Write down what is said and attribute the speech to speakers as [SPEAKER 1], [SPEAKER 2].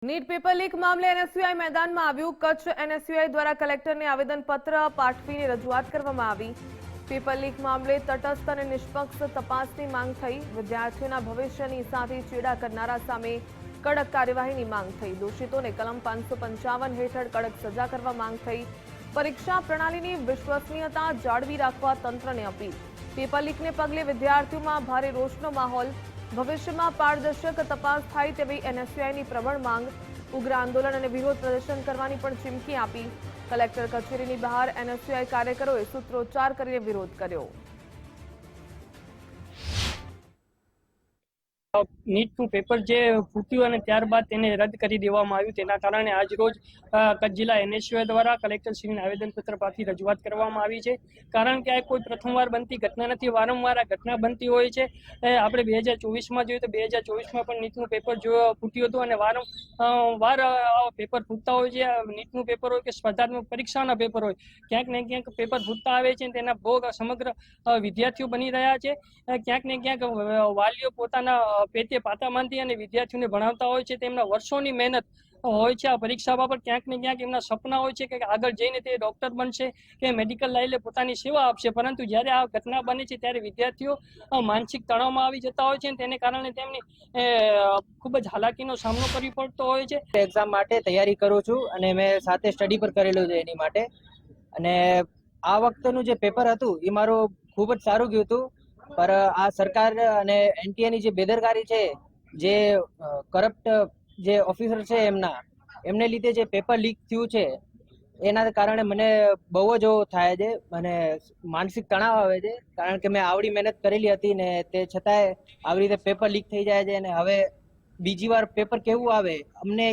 [SPEAKER 1] NEET paper leak મામલે NSUI મેદાનમાં આવ્યું। કચ્છ એનએસયુઆઈ દ્વારા કલેક્ટરને આવેદનપત્ર પાઠવીને રજૂઆત કરવામાં આવી। પેપર લીક મામલે તટસ્થ અને નિષ્પક્ષ તપાસની માંગ થઈ। વિદ્યાર્થીઓના ભવિષ્યની સાથે ચેડા કરનારા સામે કડક કાર્યવાહીની માંગ થઈ। દોષિતોને કલમ 555 હેઠળ કડક સજા કરવા માંગ થઈ। પરીક્ષા પ્રણાલીની વિશ્વસનીયતા જાળવી રાખવા તંત્રને અપીલ। પેપર લીકને પગલે વિદ્યાર્થીઓમાં ભારે રોષનો માહોલ। ભવિષ્યમાં પારદર્શક તપાસ થાય તેવી એનએસયુઆઈની પ્રબળ માંગ। ઉગ્ર આંદોલન અને વિરોધ પ્રદર્શન કરવાની પણ ચીમકી આપી। કલેક્ટર કચેરીની બહાર એનએસયુઆઈ કાર્યકરોએ સૂત્રોચ્ચાર કરીને વિરોધ કર્યો।
[SPEAKER 2] નીટનું પેપર જે ફૂટ્યું અને ત્યારબાદ તેને રદ કરી દેવામાં આવ્યું, તેના કારણે આજરોજ કચ્છ જિલ્લા એનએસયુઆઈ દ્વારા કલેક્ટરશ્રીને આવેદનપત્ર પાઠવી રજૂઆત કરવામાં આવી છે। કારણ કે આ કોઈ પ્રથમવાર બનતી ઘટના નથી, વારંવાર આ ઘટના બનતી હોય છે। આપણે 2024માં જોયું તો 2024માં પણ નીટનું પેપર ફૂટ્યું હતું અને વારંવાર પેપર ફૂટતા હોય છે। નીટનું પેપર હોય કે સ્પર્ધાત્મક પરીક્ષાના પેપર હોય, ક્યાંક ને ક્યાંક પેપર ફૂટતા આવે છે, તેના ભોગ સમગ્ર વિદ્યાર્થીઓ બની રહ્યા છે। ક્યાંક ને ક્યાંક વાલીઓ પોતાના પેટે પાતા માંદી અને વિદ્યાર્થીઓને ભણાવતા હોય છે। તેમના વર્ષોની મહેનત હોય છે આ પરીક્ષામાં, પણ ક્યાંક ને ક્યાંક એમના સપના હોય છે કે આગળ જઈને તે ડોક્ટર બનશે કે મેડિકલ લાઈને પોતાની સેવા આપશે, પરંતુ જ્યારે આ ઘટના બને છે ત્યારે વિદ્યાર્થીઓ માનસિક તણાવમાં આવી જતા હોય છે અને તેને કારણે તેમની ખૂબ જ હાલાકીનો સામનો કરવો પડતો હોય છે।
[SPEAKER 3] એક્ઝામ માટે તૈયારી કરું છું અને મેં સાથે સ્ટડી પર કરેલું છે એની માટે, અને આ વખતેનું જે પેપર હતું એ મારું ખૂબ જ સારું ગયું હતું। પર આ સરકાર અને એનટીએની જે બેદરકારી છે, જે કરપ્ટ જે ઓફિસર છે એમને લીધે જે પેપર લીક થયું છે, એના કારણે મને બહુ જ થાય છે, મને માનસિક તણાવ આવે છે। કારણ કે મેં આવડી મહેનત કરેલી હતી ને તે છતાંય આવી રીતે પેપર લીક થઈ જાય છે, અને હવે બીજી વાર પેપર કેવું આવે અમને